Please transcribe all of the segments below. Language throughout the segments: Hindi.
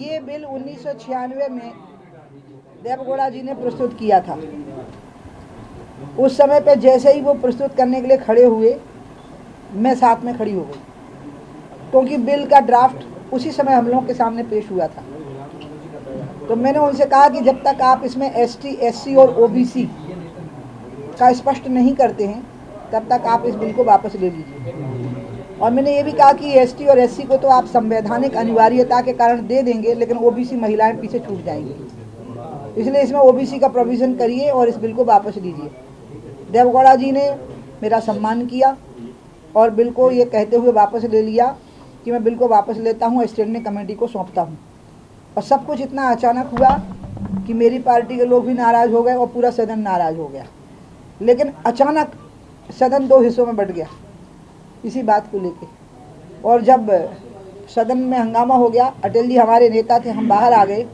ये बिल 1996 में देवगौड़ा जी ने प्रस्तुत किया था। उस समय पे जैसे ही वो प्रस्तुत करने के लिए खड़े हुए, मैं साथ में खड़ी हो गई, क्योंकि बिल का ड्राफ्ट उसी समय हम लोगों के सामने पेश हुआ था। तो मैंने उनसे कहा कि जब तक आप इसमें एसटी, एससी और ओबीसी का स्पष्ट नहीं करते हैं, तब तक आप इस बिल को वापस ले लीजिए। और मैंने ये भी कहा कि एसटी और एससी को तो आप संवैधानिक अनिवार्यता के कारण दे देंगे, लेकिन ओबीसी महिलाएं पीछे छूट जाएंगी, इसलिए इसमें ओबीसी का प्रोविज़न करिए और इस बिल को वापस लीजिए। देवगौड़ा जी ने मेरा सम्मान किया और बिल को ये कहते हुए वापस ले लिया कि मैं बिल को वापस लेता हूँ, स्टैंडिंग कमेटी को सौंपता हूँ। और सब कुछ इतना अचानक हुआ कि मेरी पार्टी के लोग भी नाराज़ हो गए और पूरा सदन नाराज़ हो गया। लेकिन अचानक सदन दो हिस्सों में बंट गया इसी बात को लेके। और जब सदन में हंगामा हो गया, अटल जी हमारे नेता थे, हम बाहर आ गए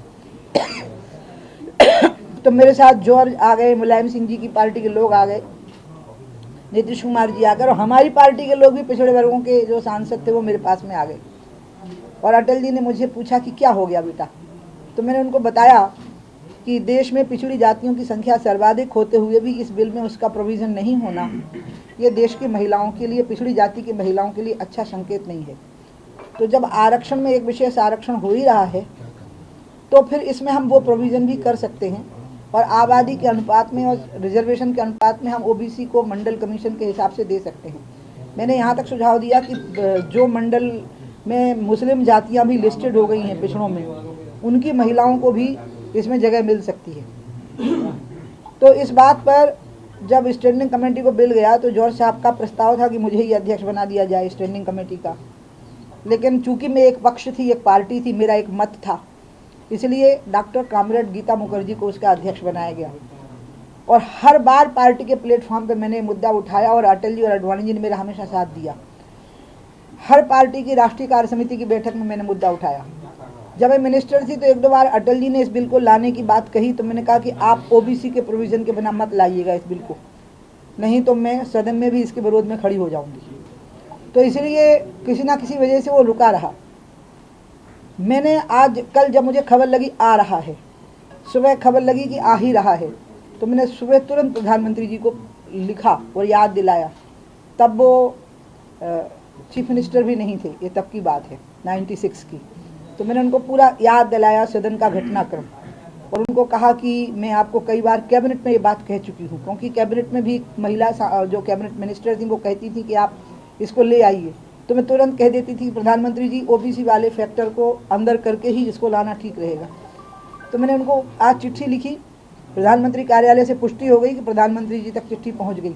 तो मेरे साथ जॉर्ज आ गए, मुलायम सिंह जी की पार्टी के लोग आ गए, नीतीश कुमार जी आ गए, और हमारी पार्टी के लोग भी, पिछड़े वर्गों के जो सांसद थे वो मेरे पास में आ गए। और अटल जी ने मुझे पूछा कि क्या हो गया बेटा। तो मैंने उनको बताया कि देश में पिछड़ी जातियों की संख्या सर्वाधिक होते हुए भी इस बिल में उसका प्रोविज़न नहीं होना, ये देश की महिलाओं के लिए, पिछड़ी जाति की महिलाओं के लिए अच्छा संकेत नहीं है। तो जब आरक्षण में एक विशेष आरक्षण हो ही रहा है, तो फिर इसमें हम वो प्रोविज़न भी कर सकते हैं, और आबादी के अनुपात में और रिजर्वेशन के अनुपात में हम ओबीसी को मंडल कमीशन के हिसाब से दे सकते हैं। मैंने यहाँ तक सुझाव दिया कि जो मंडल में मुस्लिम जातियाँ भी लिस्टेड हो गई हैं पिछड़ों में, उनकी महिलाओं को भी इसमें जगह मिल सकती है। तो इस बात पर जब स्टैंडिंग कमेटी को बिल गया तो जॉर्ज साहब का प्रस्ताव था कि मुझे ही अध्यक्ष बना दिया जाए स्टैंडिंग कमेटी का, लेकिन चूंकि मैं एक पक्ष थी, एक पार्टी थी, मेरा एक मत था, इसलिए डॉक्टर कामरेड गीता मुखर्जी को उसका अध्यक्ष बनाया गया। और हर बार पार्टी के प्लेटफॉर्म पे मैंने मुद्दा उठाया और अटल जी और अडवाणी जी ने मेरा हमेशा साथ दिया। हर पार्टी की राष्ट्रीय कार्य समिति की बैठक में मैंने मुद्दा उठाया। जब मैं मिनिस्टर थी तो एक दो बार अटल जी ने इस बिल को लाने की बात कही, तो मैंने कहा कि आप ओबीसी के प्रोविज़न के बिना मत लाइएगा इस बिल को, नहीं तो मैं सदन में भी इसके विरोध में खड़ी हो जाऊंगी। तो इसलिए किसी ना किसी वजह से वो रुका रहा। मैंने आज कल जब मुझे खबर लगी आ रहा है, सुबह खबर लगी कि आ ही रहा है, तो मैंने सुबह तुरंत प्रधानमंत्री जी को लिखा और याद दिलाया। तब वो चीफ मिनिस्टर भी नहीं थे, ये तब की बात है 96 की। तो मैंने उनको पूरा याद दिलाया सदन का घटनाक्रम, और उनको कहा कि मैं आपको कई बार कैबिनेट में ये बात कह चुकी हूँ, क्योंकि कैबिनेट में भी महिला जो कैबिनेट मिनिस्टर थी वो कहती थी कि आप इसको ले आइए, तो मैं तुरंत कह देती थी प्रधानमंत्री जी ओबीसी वाले फैक्टर को अंदर करके ही इसको लाना ठीक रहेगा। तो मैंने उनको आज चिट्ठी लिखी, प्रधानमंत्री कार्यालय से पुष्टि हो गई कि प्रधानमंत्री जी तक चिट्ठी पहुंच गई।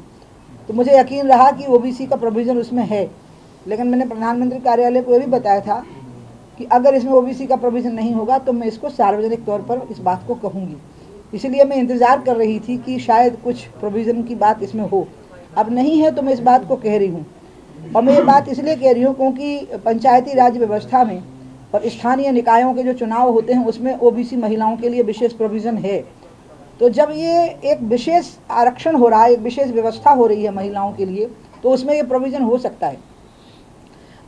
तो मुझे यकीन रहा कि ओबीसी का प्रोविज़न उसमें है, लेकिन मैंने प्रधानमंत्री कार्यालय को ये भी बताया था कि अगर इसमें ओबीसी का प्रोविज़न नहीं होगा तो मैं इसको सार्वजनिक तौर पर इस बात को कहूँगी। इसलिए मैं इंतज़ार कर रही थी कि शायद कुछ प्रोविज़न की बात इसमें हो। अब नहीं है तो मैं इस बात को कह रही हूँ, और मैं ये बात इसलिए कह रही हूँ क्योंकि पंचायती राज व्यवस्था में और स्थानीय निकायों के जो चुनाव होते हैं उसमें ओबीसी महिलाओं के लिए विशेष प्रोविज़न है। तो जब ये एक विशेष आरक्षण हो रहा है, एक विशेष व्यवस्था हो रही है महिलाओं के लिए, तो उसमें ये प्रोविज़न हो सकता है।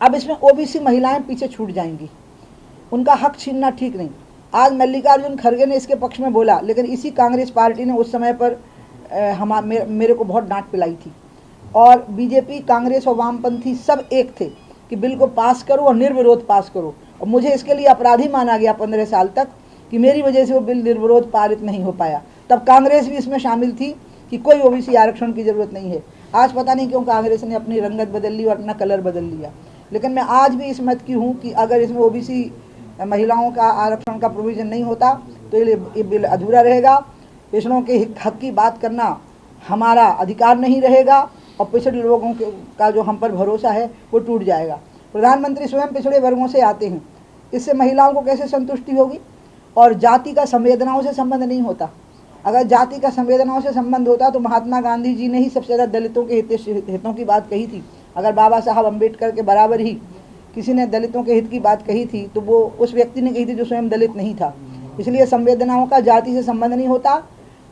अब इसमें ओबीसी महिलाएं पीछे छूट जाएंगी, उनका हक छीनना ठीक नहीं। आज मल्लिकार्जुन खड़गे ने इसके पक्ष में बोला, लेकिन इसी कांग्रेस पार्टी ने उस समय पर मेरे को बहुत डांट पिलाई थी, और बीजेपी, कांग्रेस और वामपंथी सब एक थे कि बिल को पास करो और निर्विरोध पास करो। और मुझे इसके लिए अपराधी माना गया 15 साल तक कि मेरी वजह से वो बिल निर्विरोध पारित नहीं हो पाया। तब कांग्रेस भी इसमें शामिल थी कि कोई ओबीसी आरक्षण की ज़रूरत नहीं है। आज पता नहीं क्यों कांग्रेस ने अपनी रंगत बदल ली और अपना कलर बदल लिया, लेकिन मैं आज भी इस मत की हूँ कि अगर इसमें ओबीसी महिलाओं का आरक्षण का प्रोविज़न नहीं होता तो ये बिल अधूरा रहेगा। पिछड़ों के हक की बात करना हमारा अधिकार नहीं रहेगा, और पिछड़े लोगों का जो हम पर भरोसा है वो टूट जाएगा। प्रधानमंत्री स्वयं पिछड़े वर्गों से आते हैं, इससे महिलाओं को कैसे संतुष्टि होगी। और जाति का संवेदनाओं से संबंध नहीं होता। अगर जाति का संवेदनाओं से संबंध होता तो महात्मा गांधी जी ने ही सबसे ज़्यादा दलितों के हितों की बात कही थी। अगर बाबा साहब अम्बेडकर के बराबर ही किसी ने दलितों के हित की बात कही थी तो वो उस व्यक्ति ने कही थी जो स्वयं दलित नहीं था। इसलिए संवेदनाओं का जाति से संबंध नहीं होता,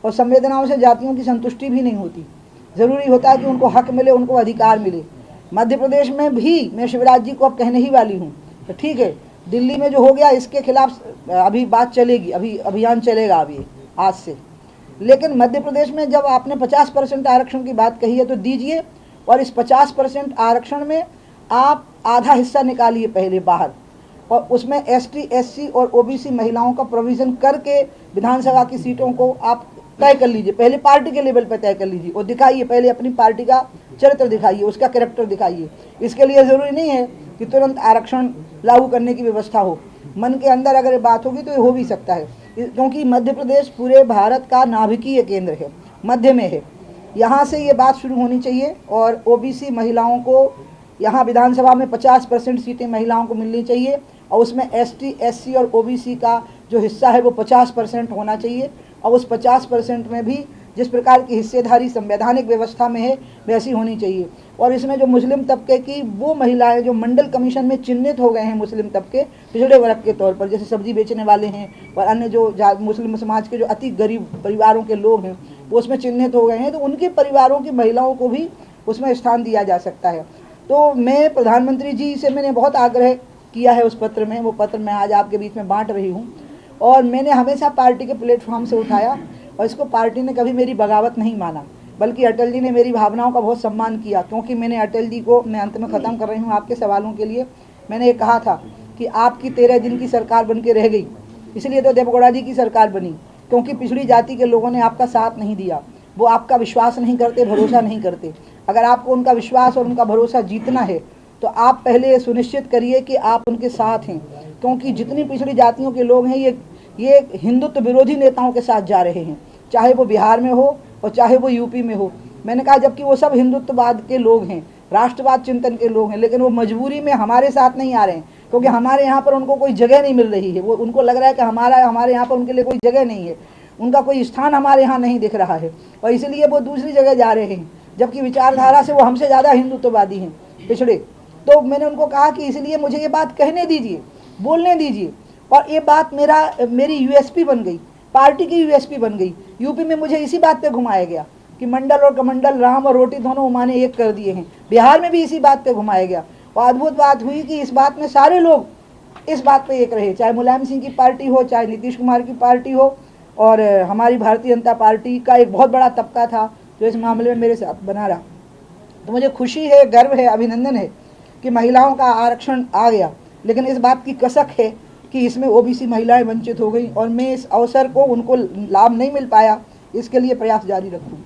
और संवेदनाओं से जातियों की संतुष्टि भी नहीं होती। ज़रूरी होता है कि उनको हक मिले, उनको अधिकार मिले। मध्य प्रदेश में भी मैं शिवराज जी को अब कहने ही वाली हूँ, तो ठीक है, दिल्ली में जो हो गया इसके खिलाफ अभी बात चलेगी, अभी अभियान चलेगा अभी आज से। लेकिन मध्य प्रदेश में जब आपने 50% आरक्षण की बात कही है तो दीजिए, और इस 50% आरक्षण में आप आधा हिस्सा निकालिए पहले बाहर, और उसमें एसटी, एससी और ओबीसी महिलाओं का प्रोविज़न करके विधानसभा की सीटों को आप तय कर लीजिए। पहले पार्टी के लेवल पर तय कर लीजिए और दिखाइए, पहले अपनी पार्टी का चरित्र दिखाइए, उसका कैरेक्टर दिखाइए। इसके लिए ज़रूरी नहीं है कि तुरंत आरक्षण लागू करने की व्यवस्था हो। मन के अंदर अगर बात होगी तो ये हो भी सकता है, क्योंकि मध्य प्रदेश पूरे भारत का नाभिकीय केंद्र है, मध्य में है। यहाँ से ये बात शुरू होनी चाहिए और ओबीसी महिलाओं को यहाँ विधानसभा में 50% सीटें महिलाओं को मिलनी चाहिए, और उसमें एसटी, एससी और ओबीसी का जो हिस्सा है वो 50% होना चाहिए। और उस 50% में भी जिस प्रकार की हिस्सेदारी संवैधानिक व्यवस्था में है वैसी होनी चाहिए। और इसमें जो मुस्लिम तबके की वो महिलाएं जो मंडल कमीशन में चिन्हित हो गए हैं, मुस्लिम तबके पिछड़े वर्ग के तौर पर, जैसे सब्जी बेचने वाले हैं और अन्य जो मुस्लिम समाज के जो अति गरीब परिवारों के लोग हैं वो उसमें चिन्हित हो गए हैं, तो उनके परिवारों की महिलाओं को भी उसमें स्थान दिया जा सकता है। तो मैं प्रधानमंत्री जी से मैंने बहुत आग्रह किया है उस पत्र में, वो पत्र मैं आज आपके बीच में बांट रही हूँ। और मैंने हमेशा पार्टी के प्लेटफॉर्म से उठाया और इसको पार्टी ने कभी मेरी बगावत नहीं माना, बल्कि अटल जी ने मेरी भावनाओं का बहुत सम्मान किया। क्योंकि मैंने अटल जी को, मैं अंत में ख़त्म कर रही हूँ आपके सवालों के लिए, मैंने ये कहा था कि आपकी 13 दिन की सरकार बन के रह गई, इसलिए तो देवेगौड़ा जी की सरकार बनी, क्योंकि पिछड़ी जाति के लोगों ने आपका साथ नहीं दिया, वो आपका विश्वास नहीं करते, भरोसा नहीं करते। अगर आपको उनका विश्वास और उनका भरोसा जीतना है तो आप पहले ये सुनिश्चित करिए कि आप उनके साथ हैं, क्योंकि जितनी पिछड़ी जातियों के लोग हैं ये हिंदुत्व विरोधी नेताओं के साथ जा रहे हैं, चाहे वो बिहार में हो और चाहे वो यूपी में हो। मैंने कहा जबकि वो सब हिंदुत्ववाद के लोग हैं, राष्ट्रवाद चिंतन के लोग हैं, लेकिन वो मजबूरी में हमारे साथ नहीं आ रहे हैं, क्योंकि हमारे यहाँ पर उनको कोई जगह नहीं मिल रही है। वो उनको लग रहा है कि हमारे यहाँ पर उनके लिए कोई जगह नहीं है, उनका कोई स्थान हमारे यहाँ नहीं दिख रहा है, और इसलिए वो दूसरी जगह जा रहे हैं, जबकि विचारधारा से वो हमसे ज़्यादा हिंदुत्ववादी हैं, पिछड़े। तो मैंने उनको कहा कि इसलिए मुझे ये बात कहने दीजिए, बोलने दीजिए, और ये बात मेरी यूएसपी बन गई, पार्टी की यूएसपी बन गई। यूपी में मुझे इसी बात पे घुमाया गया कि मंडल और कमंडल, राम और रोटी दोनों उमाने एक कर दिए हैं। बिहार में भी इसी बात पे घुमाया गया, और अद्भुत बात हुई कि इस बात में सारे लोग इस बात पे एक रहे, चाहे मुलायम सिंह की पार्टी हो, चाहे नीतीश कुमार की पार्टी हो, और हमारी भारतीय जनता पार्टी का एक बहुत बड़ा तबका था जो इस मामले में मेरे साथ बना रहा। तो मुझे खुशी है, गर्व है, अभिनंदन है कि महिलाओं का आरक्षण आ गया, लेकिन इस बात की कसक है कि इसमें ओबीसी महिलाएं वंचित हो गई, और मैं इस अवसर को उनको लाभ नहीं मिल पाया, इसके लिए प्रयास जारी रखूँ।